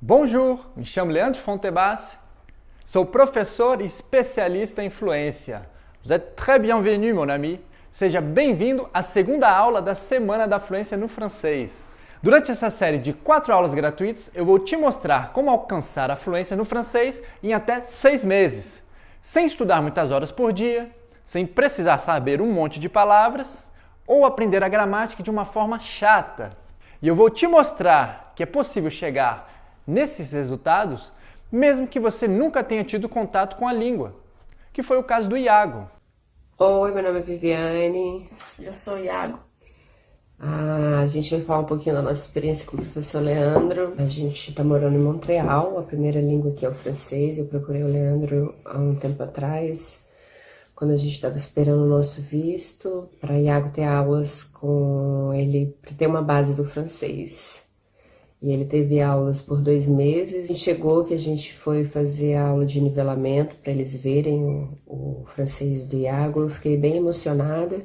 Bonjour, me chamo Leandro Fontebas, sou professor e especialista em fluência. Vous êtes très bienvenu, mon ami. Seja bem-vindo à segunda aula da Semana da Fluência no Francês. Durante essa série de 4 aulas gratuitas, eu vou te mostrar como alcançar a fluência no francês em até 6 meses, sem estudar muitas horas por dia, sem precisar saber um monte de palavras ou aprender a gramática de uma forma chata. E eu vou te mostrar que é possível chegar nesses resultados, mesmo que você nunca tenha tido contato com a língua, que foi o caso do Iago. Oi, meu nome é Viviane. Eu sou Iago. A gente vai falar um pouquinho da nossa experiência com o professor Leandro. A gente está morando em Montreal, a primeira língua aqui é o francês. Eu procurei o Leandro há um tempo atrás, quando a gente estava esperando o nosso visto, para Iago ter aulas com ele, para ter uma base do francês. E ele teve aulas por 2 meses e chegou que a gente foi fazer a aula de nivelamento para eles verem o francês do Iago. Eu fiquei bem emocionada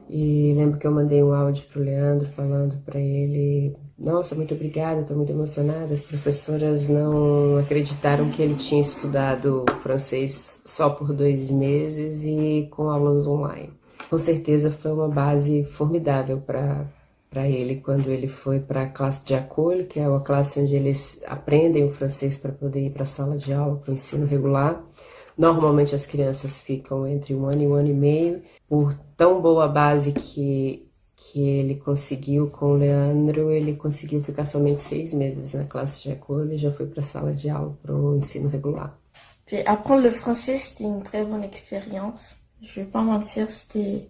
e lembro que eu mandei um áudio para o Leandro falando para ele: nossa, muito obrigada, estou muito emocionada. As professoras não acreditaram que ele tinha estudado francês só por 2 meses e com aulas online. Com certeza foi uma base formidável para ele quando ele foi para a classe de acolho, que é a classe onde eles aprendem o francês para poder ir para a sala de aula, para o ensino regular. Normalmente as crianças ficam entre 1 ano e 1 ano e meio. Por tão boa base que ele conseguiu com o Leandro, ele conseguiu ficar somente 6 meses na classe de acolho e já foi para a sala de aula, para o ensino regular. Puis apprendre le français, c'était une très bonne expérience. Je vais pas mentir, c'était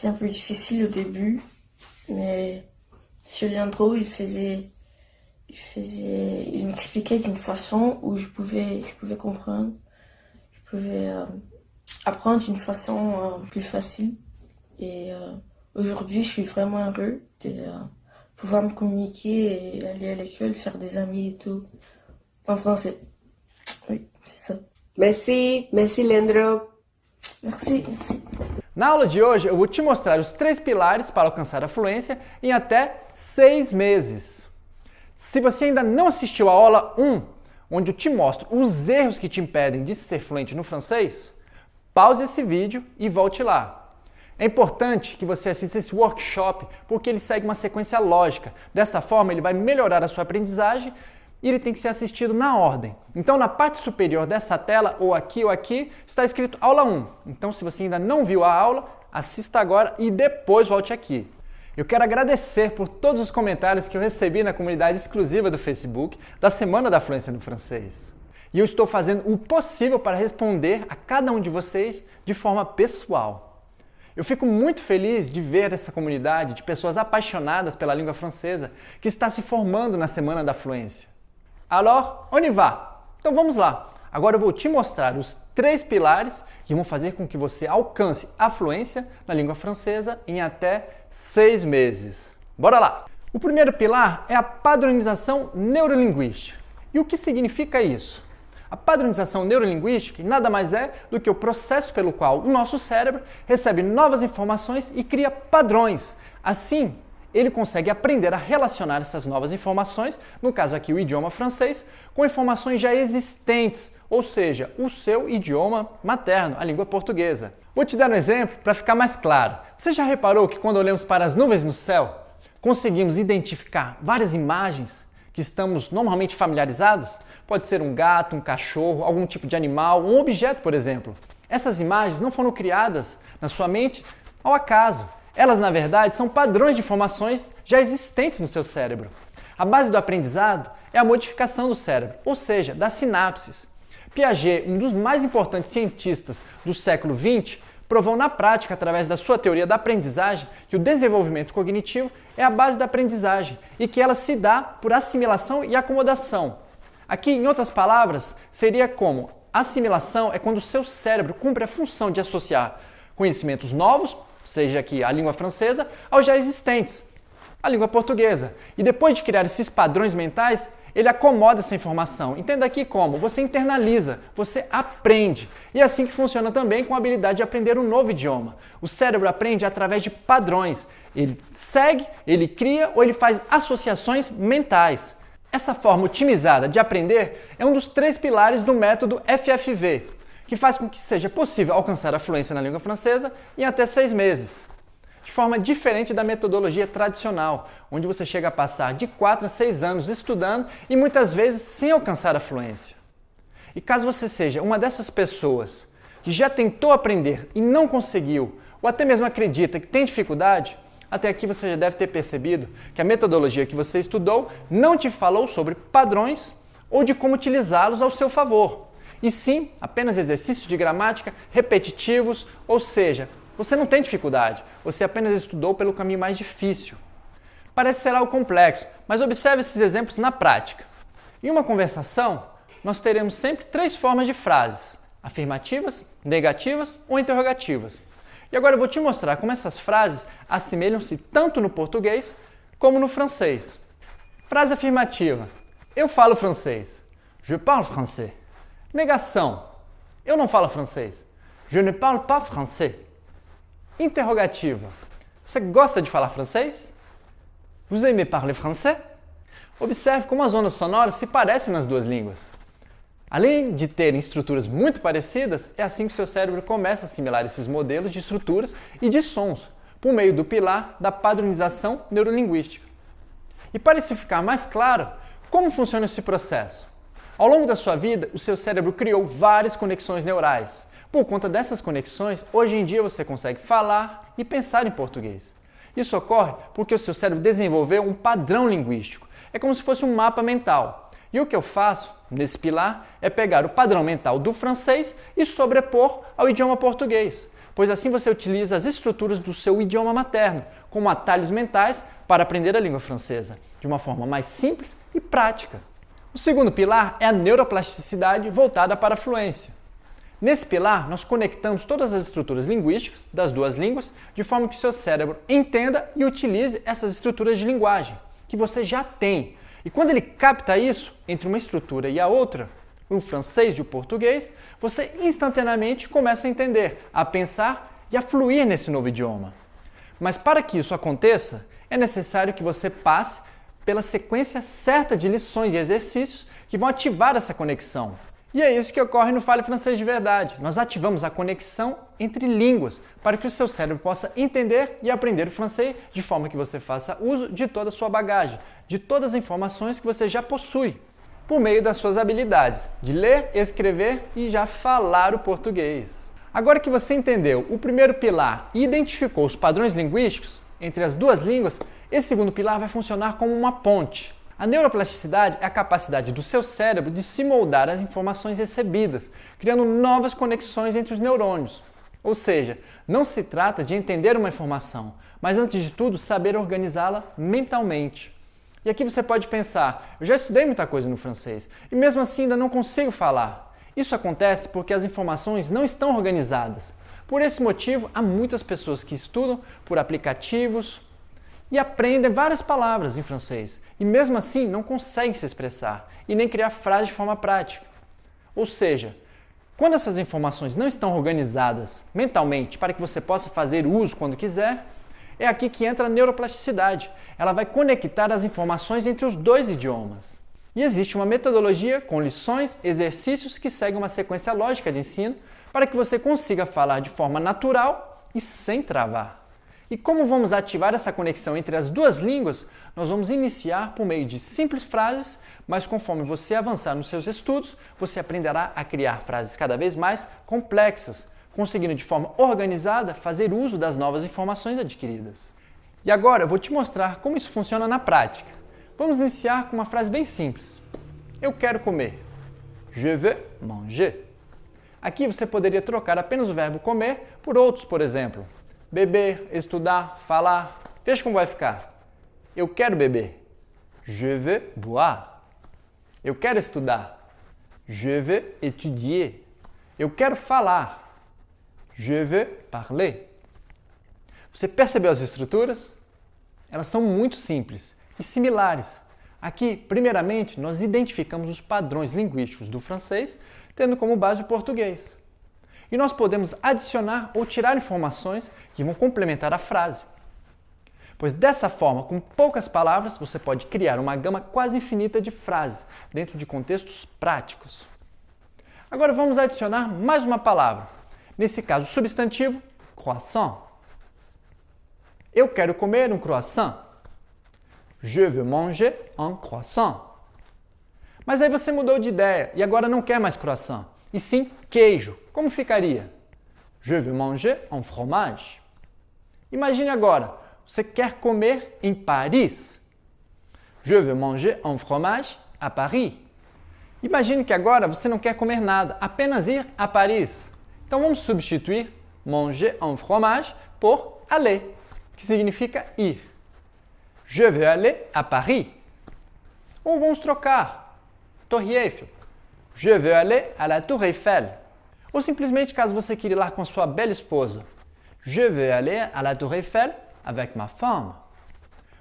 un peu difficile au début. Mais M. Leandro, il m'expliquait d'une façon où je pouvais comprendre, je pouvais apprendre d'une façon plus facile. Et aujourd'hui, je suis vraiment heureux de pouvoir me communiquer et aller à l'école, faire des amis et tout en français. Oui, c'est ça. Merci Leandro. Merci. Na aula de hoje, eu vou te mostrar os 3 pilares para alcançar a fluência em até 6 meses. Se você ainda não assistiu a aula 1, onde eu te mostro os erros que te impedem de ser fluente no francês, pause esse vídeo e volte lá. É importante que você assista esse workshop porque ele segue uma sequência lógica. Dessa forma, ele vai melhorar a sua aprendizagem e ele tem que ser assistido na ordem. Então, na parte superior dessa tela, ou aqui, está escrito aula 1. Então, se você ainda não viu a aula, assista agora e depois volte aqui. Eu quero agradecer por todos os comentários que eu recebi na comunidade exclusiva do Facebook da Semana da Fluência no Francês. E eu estou fazendo o possível para responder a cada um de vocês de forma pessoal. Eu fico muito feliz de ver essa comunidade de pessoas apaixonadas pela língua francesa que está se formando na Semana da Fluência. Alors, on y va! Então vamos lá! Agora eu vou te mostrar os 3 pilares que vão fazer com que você alcance a fluência na língua francesa em até 6 meses. Bora lá! O primeiro pilar é a padronização neurolinguística. E o que significa isso? A padronização neurolinguística nada mais é do que o processo pelo qual o nosso cérebro recebe novas informações e cria padrões. Assim, ele consegue aprender a relacionar essas novas informações, no caso aqui o idioma francês, com informações já existentes, ou seja, o seu idioma materno, a língua portuguesa. Vou te dar um exemplo para ficar mais claro. Você já reparou que quando olhamos para as nuvens no céu, conseguimos identificar várias imagens que estamos normalmente familiarizados? Pode ser um gato, um cachorro, algum tipo de animal, um objeto, por exemplo. Essas imagens não foram criadas na sua mente ao acaso. Elas, na verdade, são padrões de informações já existentes no seu cérebro. A base do aprendizado é a modificação do cérebro, ou seja, das sinapses. Piaget, um dos mais importantes cientistas do século XX, provou na prática, através da sua teoria da aprendizagem, que o desenvolvimento cognitivo é a base da aprendizagem e que ela se dá por assimilação e acomodação. Aqui, em outras palavras, seria como: assimilação é quando o seu cérebro cumpre a função de associar conhecimentos novos, seja aqui a língua francesa, aos já existentes, a língua portuguesa. E depois de criar esses padrões mentais, ele acomoda essa informação. Entenda aqui como: você internaliza, você aprende. E é assim que funciona também com a habilidade de aprender um novo idioma. O cérebro aprende através de padrões. Ele segue, ele cria ou ele faz associações mentais. Essa forma otimizada de aprender é um dos 3 pilares do método FFV, que faz com que seja possível alcançar a fluência na língua francesa em até 6 meses. De forma diferente da metodologia tradicional, onde você chega a passar de 4 a 6 anos estudando e muitas vezes sem alcançar a fluência. E caso você seja uma dessas pessoas que já tentou aprender e não conseguiu, ou até mesmo acredita que tem dificuldade, até aqui você já deve ter percebido que a metodologia que você estudou não te falou sobre padrões ou de como utilizá-los ao seu favor, e sim apenas exercícios de gramática repetitivos, ou seja, você não tem dificuldade, você apenas estudou pelo caminho mais difícil. Parece ser algo complexo, mas observe esses exemplos na prática. Em uma conversação, nós teremos sempre 3 formas de frases: afirmativas, negativas ou interrogativas. E agora eu vou te mostrar como essas frases assemelham-se tanto no português como no francês. Frase afirmativa: eu falo francês. Je parle français. Negação: eu não falo francês. Je ne parle pas français. Interrogativa: você gosta de falar francês? Vous aimez parler français? Observe como as ondas sonoras se parecem nas duas línguas. Além de terem estruturas muito parecidas, é assim que o seu cérebro começa a assimilar esses modelos de estruturas e de sons, por meio do pilar da padronização neurolinguística. E para isso ficar mais claro, como funciona esse processo? Ao longo da sua vida, o seu cérebro criou várias conexões neurais. Por conta dessas conexões, hoje em dia você consegue falar e pensar em português. Isso ocorre porque o seu cérebro desenvolveu um padrão linguístico. É como se fosse um mapa mental. E o que eu faço nesse pilar é pegar o padrão mental do francês e sobrepor ao idioma português, pois assim você utiliza as estruturas do seu idioma materno como atalhos mentais para aprender a língua francesa, de uma forma mais simples e prática. O segundo pilar é a neuroplasticidade voltada para a fluência. Nesse pilar, nós conectamos todas as estruturas linguísticas das duas línguas de forma que o seu cérebro entenda e utilize essas estruturas de linguagem que você já tem. E quando ele capta isso entre uma estrutura e a outra, o francês e o português, você instantaneamente começa a entender, a pensar e a fluir nesse novo idioma. Mas para que isso aconteça, é necessário que você passe pela sequência certa de lições e exercícios que vão ativar essa conexão. E é isso que ocorre no Fale Francês de Verdade. Nós ativamos a conexão entre línguas para que o seu cérebro possa entender e aprender o francês de forma que você faça uso de toda a sua bagagem, de todas as informações que você já possui, por meio das suas habilidades de ler, escrever e já falar o português. Agora que você entendeu o primeiro pilar e identificou os padrões linguísticos entre as duas línguas, esse segundo pilar vai funcionar como uma ponte. A neuroplasticidade é a capacidade do seu cérebro de se moldar às informações recebidas, criando novas conexões entre os neurônios. Ou seja, não se trata de entender uma informação, mas antes de tudo saber organizá-la mentalmente. E aqui você pode pensar, eu já estudei muita coisa no francês e mesmo assim ainda não consigo falar. Isso acontece porque as informações não estão organizadas. Por esse motivo, há muitas pessoas que estudam por aplicativos e aprendem várias palavras em francês e mesmo assim não conseguem se expressar e nem criar frases de forma prática. Ou seja, quando essas informações não estão organizadas mentalmente para que você possa fazer uso quando quiser, é aqui que entra a neuroplasticidade. Ela vai conectar as informações entre os dois idiomas. E existe uma metodologia com lições, exercícios que seguem uma sequência lógica de ensino para que você consiga falar de forma natural e sem travar. E como vamos ativar essa conexão entre as duas línguas, nós vamos iniciar por meio de simples frases, mas conforme você avançar nos seus estudos, você aprenderá a criar frases cada vez mais complexas, conseguindo de forma organizada fazer uso das novas informações adquiridas. E agora eu vou te mostrar como isso funciona na prática. Vamos iniciar com uma frase bem simples. Eu quero comer. Je veux manger. Aqui você poderia trocar apenas o verbo comer por outros, por exemplo. Beber, estudar, falar. Veja como vai ficar. Eu quero beber. Je veux boire. Eu quero estudar. Je veux étudier. Eu quero falar. Je veux parler. Você percebeu as estruturas? Elas são muito simples e similares. Aqui, primeiramente, nós identificamos os padrões linguísticos do francês, tendo como base o português. E nós podemos adicionar ou tirar informações que vão complementar a frase. Pois dessa forma, com poucas palavras, você pode criar uma gama quase infinita de frases dentro de contextos práticos. Agora vamos adicionar mais uma palavra. Nesse caso, o substantivo, croissant. Eu quero comer um croissant. Je veux manger un croissant. Mas aí você mudou de ideia e agora não quer mais croissant, e sim queijo. Como ficaria? Je veux manger un fromage. Imagine agora, você quer comer em Paris. Je veux manger un fromage à Paris. Imagine que agora você não quer comer nada, apenas ir a Paris. Então vamos substituir manger un fromage por aller, que significa ir. Je veux aller à Paris. Ou vamos trocar. Torre Eiffel. Je veux aller à la Tour Eiffel. Ou simplesmente, caso você queira ir lá com a sua bela esposa. Je veux aller à la Tour Eiffel avec ma femme.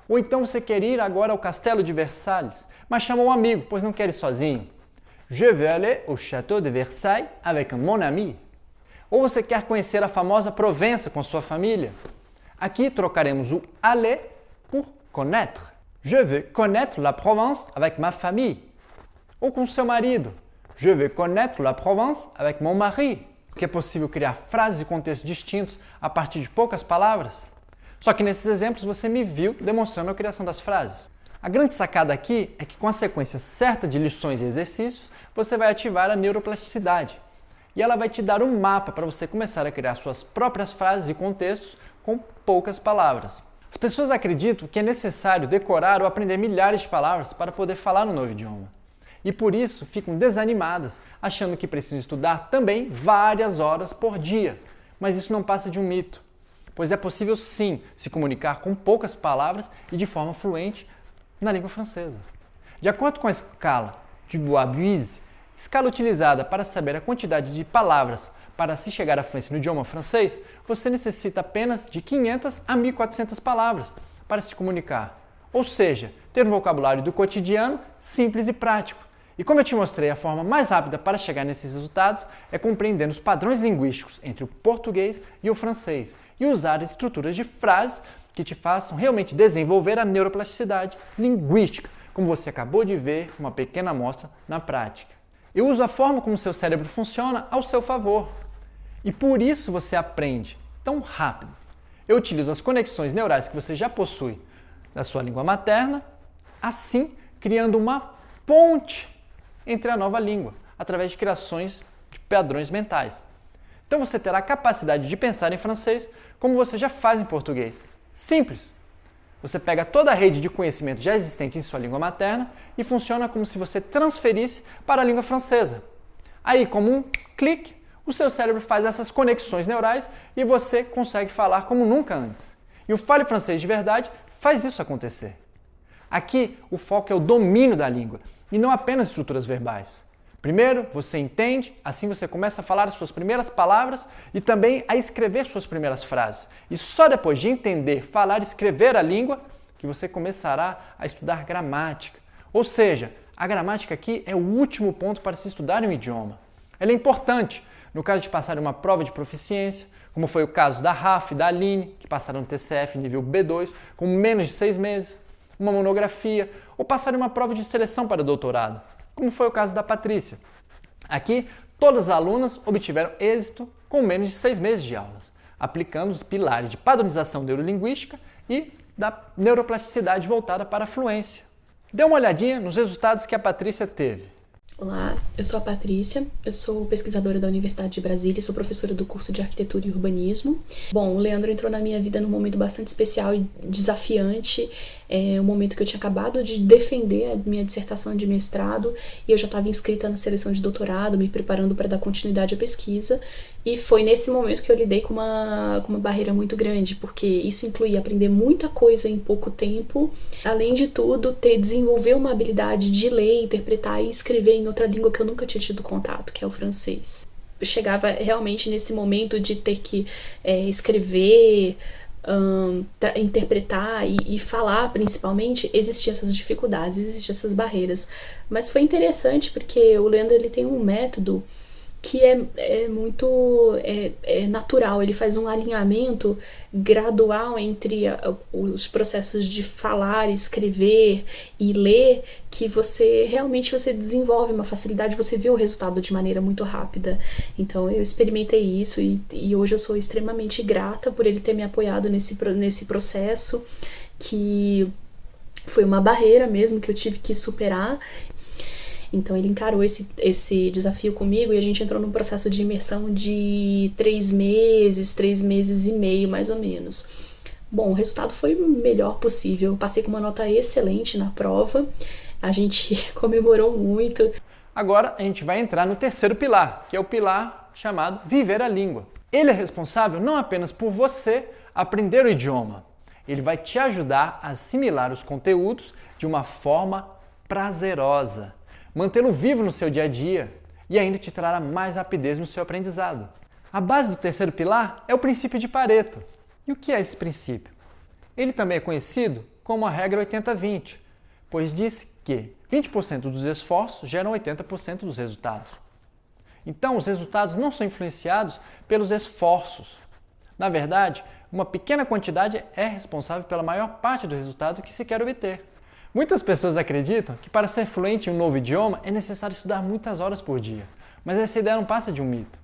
Ou então você quer ir agora ao Castelo de Versalhes, mas chama um amigo, pois não quer ir sozinho. Je veux aller au Château de Versailles avec mon ami. Ou você quer conhecer a famosa Provença com sua família. Aqui trocaremos o aller por connaître. Je veux connaître la Provence avec ma famille. Ou com seu marido. Je veux connaître la Provence avec mon mari. Porque é possível criar frases e contextos distintos a partir de poucas palavras. Só que nesses exemplos você me viu demonstrando a criação das frases. A grande sacada aqui é que com a sequência certa de lições e exercícios, você vai ativar a neuroplasticidade. E ela vai te dar um mapa para você começar a criar suas próprias frases e contextos com poucas palavras. As pessoas acreditam que é necessário decorar ou aprender milhares de palavras para poder falar um novo idioma. E por isso ficam desanimadas, achando que precisam estudar também várias horas por dia. Mas isso não passa de um mito, pois é possível sim se comunicar com poucas palavras e de forma fluente na língua francesa. De acordo com a escala de Bois-Buise, escala utilizada para saber a quantidade de palavras para se chegar à fluência no idioma francês, você necessita apenas de 500 a 1.400 palavras para se comunicar. Ou seja, ter um vocabulário do cotidiano simples e prático. E como eu te mostrei, a forma mais rápida para chegar nesses resultados é compreendendo os padrões linguísticos entre o português e o francês e usar estruturas de frases que te façam realmente desenvolver a neuroplasticidade linguística, como você acabou de ver uma pequena amostra na prática. Eu uso a forma como seu cérebro funciona ao seu favor. E por isso você aprende tão rápido. Eu utilizo as conexões neurais que você já possui na sua língua materna, assim criando uma ponte entre a nova língua, através de criações de padrões mentais. Então você terá a capacidade de pensar em francês como você já faz em português. Simples! Você pega toda a rede de conhecimento já existente em sua língua materna e funciona como se você transferisse para a língua francesa. Aí, como um clique, o seu cérebro faz essas conexões neurais e você consegue falar como nunca antes. E o Fale Francês de Verdade faz isso acontecer. Aqui, o foco é o domínio da língua e não apenas estruturas verbais. Primeiro, você entende, assim você começa a falar as suas primeiras palavras e também a escrever suas primeiras frases. E só depois de entender, falar e escrever a língua, que você começará a estudar gramática. Ou seja, a gramática aqui é o último ponto para se estudar um idioma. Ela é importante no caso de passar uma prova de proficiência, como foi o caso da Rafa e da Aline, que passaram no TCF nível B2 com menos de 6 meses, uma monografia, ou passar uma prova de seleção para doutorado, como foi o caso da Patrícia. Aqui, todas as alunas obtiveram êxito com menos de 6 meses de aulas, aplicando os pilares de padronização neurolinguística e da neuroplasticidade voltada para a fluência. Dê uma olhadinha nos resultados que a Patrícia teve. Olá, eu sou a Patrícia, eu sou pesquisadora da Universidade de Brasília e sou professora do curso de Arquitetura e Urbanismo. Bom, o Leandro entrou na minha vida num momento bastante especial e desafiante, um momento que eu tinha acabado de defender a minha dissertação de mestrado e eu já estava inscrita na seleção de doutorado, me preparando para dar continuidade à pesquisa, e foi nesse momento que eu lidei com uma barreira muito grande, porque isso incluía aprender muita coisa em pouco tempo, além de tudo, desenvolver uma habilidade de ler, interpretar e escrever em outra língua que eu nunca tinha tido contato, que é o francês. Eu chegava realmente nesse momento de ter que escrever, interpretar e falar, principalmente, existiam essas dificuldades, existiam essas barreiras. Mas foi interessante porque o Leandro ele tem um método que é muito natural. Ele faz um alinhamento gradual entre os processos de falar, escrever e ler, que você desenvolve uma facilidade, você vê o resultado de maneira muito rápida. Então eu experimentei isso e hoje eu sou extremamente grata por ele ter me apoiado nesse processo, que foi uma barreira mesmo que eu tive que superar. Então ele encarou esse desafio comigo e a gente entrou num processo de imersão de 3 meses e meio, mais ou menos. Bom, o resultado foi o melhor possível. Eu passei com uma nota excelente na prova. A gente comemorou muito. Agora a gente vai entrar no terceiro pilar, que é o pilar chamado Viver a Língua. Ele é responsável não apenas por você aprender o idioma. Ele vai te ajudar a assimilar os conteúdos de uma forma prazerosa, mantê-lo vivo no seu dia a dia e ainda te trará mais rapidez no seu aprendizado. A base do terceiro pilar é o princípio de Pareto. E o que é esse princípio? Ele também é conhecido como a regra 80-20, pois diz que 20% dos esforços geram 80% dos resultados. Então, os resultados não são influenciados pelos esforços. Na verdade, uma pequena quantidade é responsável pela maior parte do resultado que se quer obter. Muitas pessoas acreditam que para ser fluente em um novo idioma é necessário estudar muitas horas por dia, mas essa ideia não passa de um mito,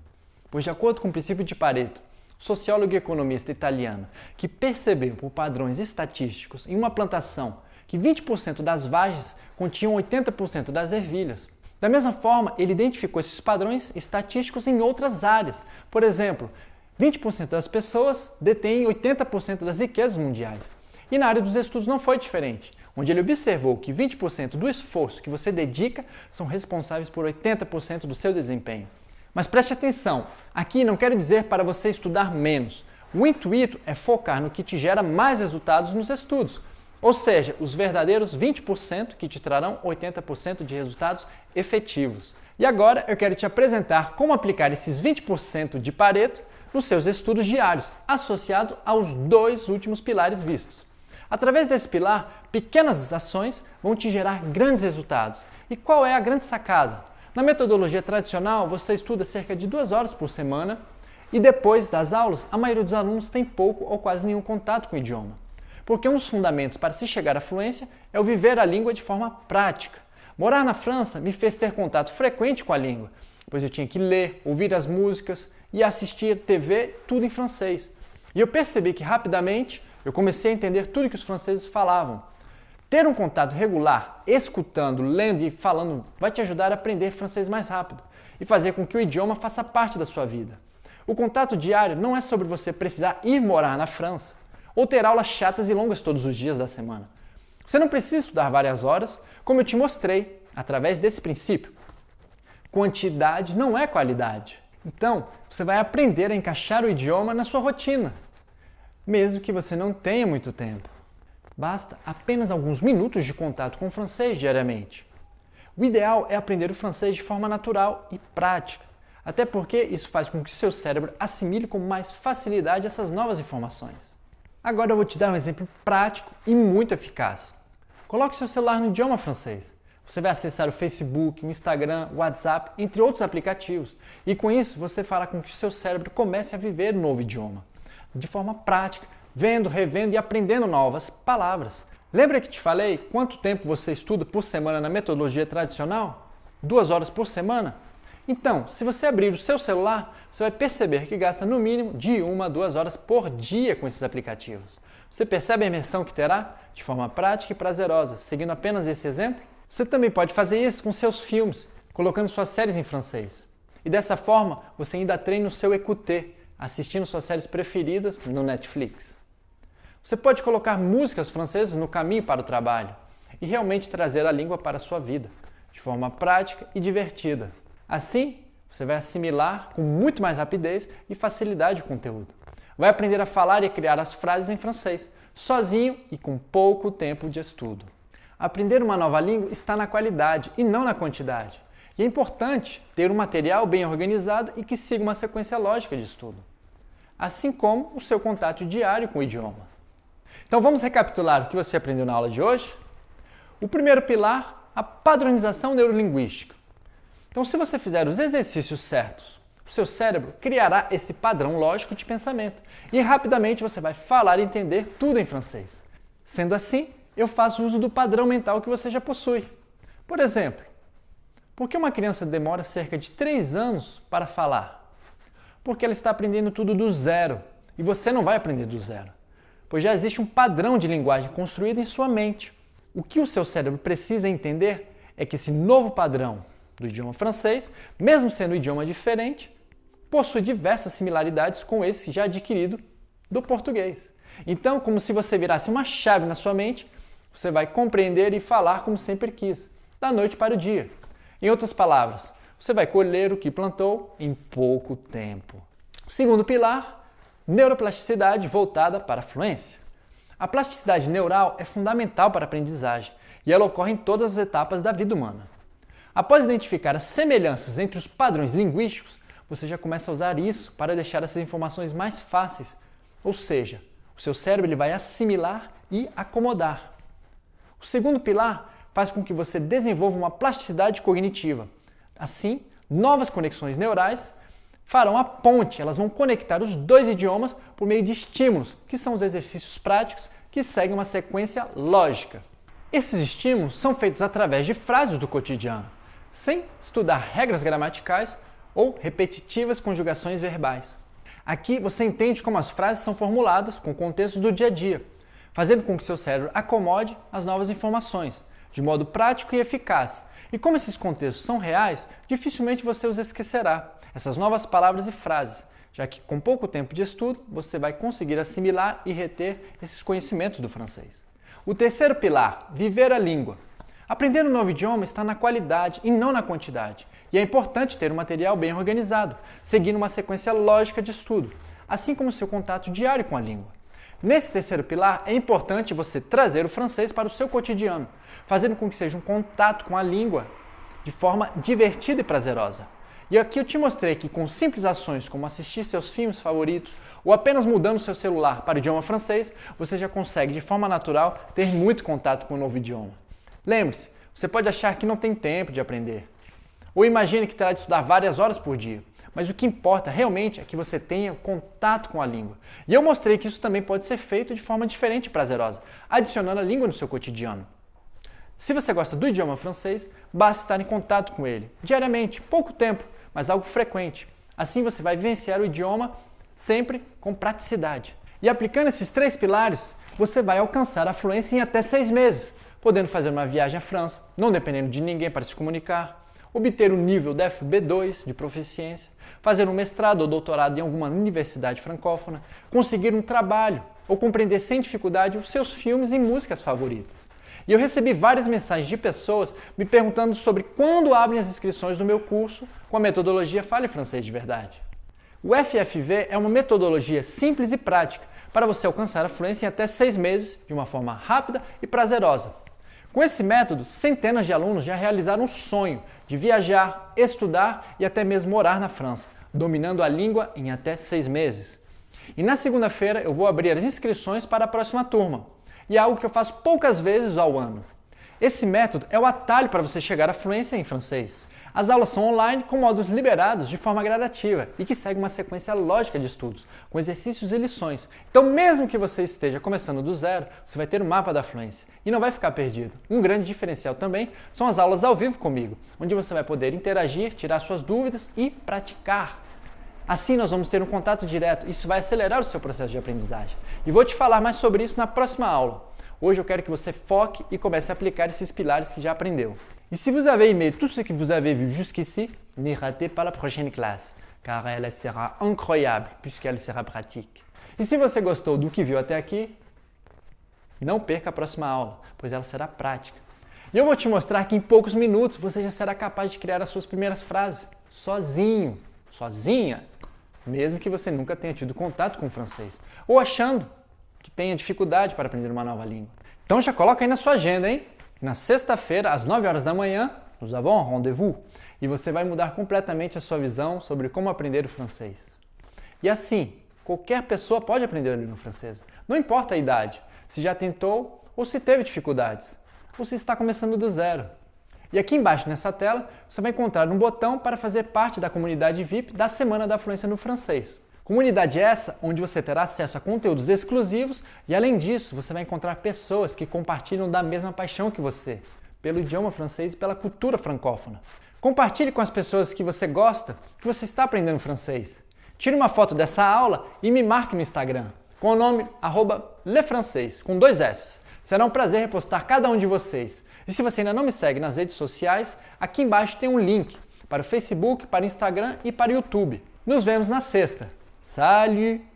pois de acordo com o princípio de Pareto, sociólogo e economista italiano que percebeu por padrões estatísticos em uma plantação que 20% das vagens continham 80% das ervilhas. Da mesma forma, ele identificou esses padrões estatísticos em outras áreas. Por exemplo, 20% das pessoas detêm 80% das riquezas mundiais. E na área dos estudos não foi diferente, onde ele observou que 20% do esforço que você dedica são responsáveis por 80% do seu desempenho. Mas preste atenção, aqui não quero dizer para você estudar menos. O intuito é focar no que te gera mais resultados nos estudos, ou seja, os verdadeiros 20% que te trarão 80% de resultados efetivos. E agora eu quero te apresentar como aplicar esses 20% de Pareto nos seus estudos diários, associado aos 2 últimos pilares vistos. Através desse pilar, pequenas ações vão te gerar grandes resultados. E qual é a grande sacada? Na metodologia tradicional, você estuda cerca de 2 horas por semana e depois das aulas, a maioria dos alunos tem pouco ou quase nenhum contato com o idioma. Porque um dos fundamentos para se chegar à fluência é o viver a língua de forma prática. Morar na França me fez ter contato frequente com a língua, pois eu tinha que ler, ouvir as músicas e assistir TV, tudo em francês. E eu percebi que rapidamente eu comecei a entender tudo que os franceses falavam. Ter um contato regular, escutando, lendo e falando, vai te ajudar a aprender francês mais rápido e fazer com que o idioma faça parte da sua vida. O contato diário não é sobre você precisar ir morar na França ou ter aulas chatas e longas todos os dias da semana. Você não precisa estudar várias horas, como eu te mostrei, através desse princípio. Quantidade não é qualidade. Então, você vai aprender a encaixar o idioma na sua rotina, mesmo que você não tenha muito tempo. Basta apenas alguns minutos de contato com o francês diariamente. O ideal é aprender o francês de forma natural e prática, até porque isso faz com que seu cérebro assimile com mais facilidade essas novas informações. Agora eu vou te dar um exemplo prático e muito eficaz. Coloque seu celular no idioma francês. Você vai acessar o Facebook, o Instagram, o WhatsApp, entre outros aplicativos. E com isso você fará com que o seu cérebro comece a viver o novo idioma, de forma prática, vendo, revendo e aprendendo novas palavras. Lembra que te falei quanto tempo você estuda por semana na metodologia tradicional? 2 horas por semana? Então, se você abrir o seu celular, você vai perceber que gasta no mínimo de 1 a 2 horas por dia com esses aplicativos. Você percebe a imersão que terá? De forma prática e prazerosa, seguindo apenas esse exemplo? Você também pode fazer isso com seus filmes, colocando suas séries em francês. E dessa forma, você ainda treina o seu écoutez, assistindo suas séries preferidas no Netflix. Você pode colocar músicas francesas no caminho para o trabalho e realmente trazer a língua para a sua vida, de forma prática e divertida. Assim, você vai assimilar com muito mais rapidez e facilidade o conteúdo. Vai aprender a falar e criar as frases em francês, sozinho e com pouco tempo de estudo. Aprender uma nova língua está na qualidade e não na quantidade. E é importante ter um material bem organizado e que siga uma sequência lógica de estudo, assim como o seu contato diário com o idioma. Então vamos recapitular o que você aprendeu na aula de hoje? O primeiro pilar, a padronização neurolinguística. Então, se você fizer os exercícios certos, o seu cérebro criará esse padrão lógico de pensamento e rapidamente você vai falar e entender tudo em francês. Sendo assim, eu faço uso do padrão mental que você já possui. Por exemplo, por que uma criança demora cerca de 3 anos para falar? Porque ela está aprendendo tudo do zero e você não vai aprender do zero, pois já existe um padrão de linguagem construído em sua mente. O que o seu cérebro precisa entender é que esse novo padrão do idioma francês, mesmo sendo um idioma diferente, possui diversas similaridades com esse já adquirido do português. Então, como se você virasse uma chave na sua mente, você vai compreender e falar como sempre quis, da noite para o dia. Em outras palavras, você vai colher o que plantou em pouco tempo. O segundo pilar, neuroplasticidade voltada para a fluência. A plasticidade neural é fundamental para a aprendizagem e ela ocorre em todas as etapas da vida humana. Após identificar as semelhanças entre os padrões linguísticos, você já começa a usar isso para deixar essas informações mais fáceis, ou seja, o seu cérebro ele vai assimilar e acomodar. O segundo pilar faz com que você desenvolva uma plasticidade cognitiva. Assim, novas conexões neurais farão a ponte, elas vão conectar os dois idiomas por meio de estímulos, que são os exercícios práticos que seguem uma sequência lógica. Esses estímulos são feitos através de frases do cotidiano, sem estudar regras gramaticais ou repetitivas conjugações verbais. Aqui você entende como as frases são formuladas com o contexto do dia a dia, fazendo com que seu cérebro acomode as novas informações, de modo prático e eficaz. E como esses contextos são reais, dificilmente você os esquecerá, essas novas palavras e frases, já que com pouco tempo de estudo você vai conseguir assimilar e reter esses conhecimentos do francês. O terceiro pilar, viver a língua. Aprender um novo idioma está na qualidade e não na quantidade, e é importante ter um material bem organizado, seguindo uma sequência lógica de estudo, assim como o seu contato diário com a língua. Nesse terceiro pilar, é importante você trazer o francês para o seu cotidiano, fazendo com que seja um contato com a língua de forma divertida e prazerosa. E aqui eu te mostrei que com simples ações como assistir seus filmes favoritos ou apenas mudando seu celular para o idioma francês, você já consegue de forma natural ter muito contato com o novo idioma. Lembre-se, você pode achar que não tem tempo de aprender, ou imagine que terá de estudar várias horas por dia, mas o que importa realmente é que você tenha contato com a língua. E eu mostrei que isso também pode ser feito de forma diferente e prazerosa, adicionando a língua no seu cotidiano. Se você gosta do idioma francês, basta estar em contato com ele, diariamente, pouco tempo, mas algo frequente. Assim você vai vivenciar o idioma sempre com praticidade. E aplicando esses 3 pilares, você vai alcançar a fluência em até 6 meses, podendo fazer uma viagem à França, não dependendo de ninguém para se comunicar, obter o nível DFB2 de proficiência, fazer um mestrado ou doutorado em alguma universidade francófona, conseguir um trabalho ou compreender sem dificuldade os seus filmes e músicas favoritas. E eu recebi várias mensagens de pessoas me perguntando sobre quando abrem as inscrições do meu curso com a metodologia Fale Francês de Verdade. O FFV é uma metodologia simples e prática para você alcançar a fluência em até 6 meses de uma forma rápida e prazerosa. Com esse método, centenas de alunos já realizaram o sonho de viajar, estudar e até mesmo morar na França, dominando a língua em até 6 meses. E na segunda-feira eu vou abrir as inscrições para a próxima turma, e é algo que eu faço poucas vezes ao ano. Esse método é o atalho para você chegar à fluência em francês. As aulas são online com módulos liberados de forma gradativa e que seguem uma sequência lógica de estudos, com exercícios e lições. Então, mesmo que você esteja começando do zero, você vai ter um mapa da fluência e não vai ficar perdido. Um grande diferencial também são as aulas ao vivo comigo, onde você vai poder interagir, tirar suas dúvidas e praticar. Assim nós vamos ter um contato direto e isso vai acelerar o seu processo de aprendizagem. E vou te falar mais sobre isso na próxima aula. Hoje eu quero que você foque e comece a aplicar esses pilares que já aprendeu. Et si vous avez aimé tout ce que vous avez vu jusqu'ici, ne ratez pas la prochaine classe, car elle sera incroyable, puisqu'elle sera pratique. E se você gostou do que viu até aqui, não perca a próxima aula, pois ela será prática. E eu vou te mostrar que em poucos minutos você já será capaz de criar as suas primeiras frases, sozinho, sozinha, mesmo que você nunca tenha tido contato com o francês, ou achando que tenha dificuldade para aprender uma nova língua. Então já coloca aí na sua agenda, hein? Na sexta-feira, às 9 horas da manhã, nous avons un rendez-vous, e você vai mudar completamente a sua visão sobre como aprender o francês. E assim, qualquer pessoa pode aprender a língua francesa, não importa a idade, se já tentou ou se teve dificuldades, ou se está começando do zero. E aqui embaixo nessa tela, você vai encontrar um botão para fazer parte da comunidade VIP da Semana da Fluência no Francês. Comunidade essa onde você terá acesso a conteúdos exclusivos e, além disso, você vai encontrar pessoas que compartilham da mesma paixão que você, pelo idioma francês e pela cultura francófona. Compartilhe com as pessoas que você gosta que você está aprendendo francês. Tire uma foto dessa aula e me marque no Instagram, com o nome @lefrancês, com 2 S. Será um prazer repostar cada um de vocês. E se você ainda não me segue nas redes sociais, aqui embaixo tem um link para o Facebook, para o Instagram e para o YouTube. Nos vemos na sexta. Salut!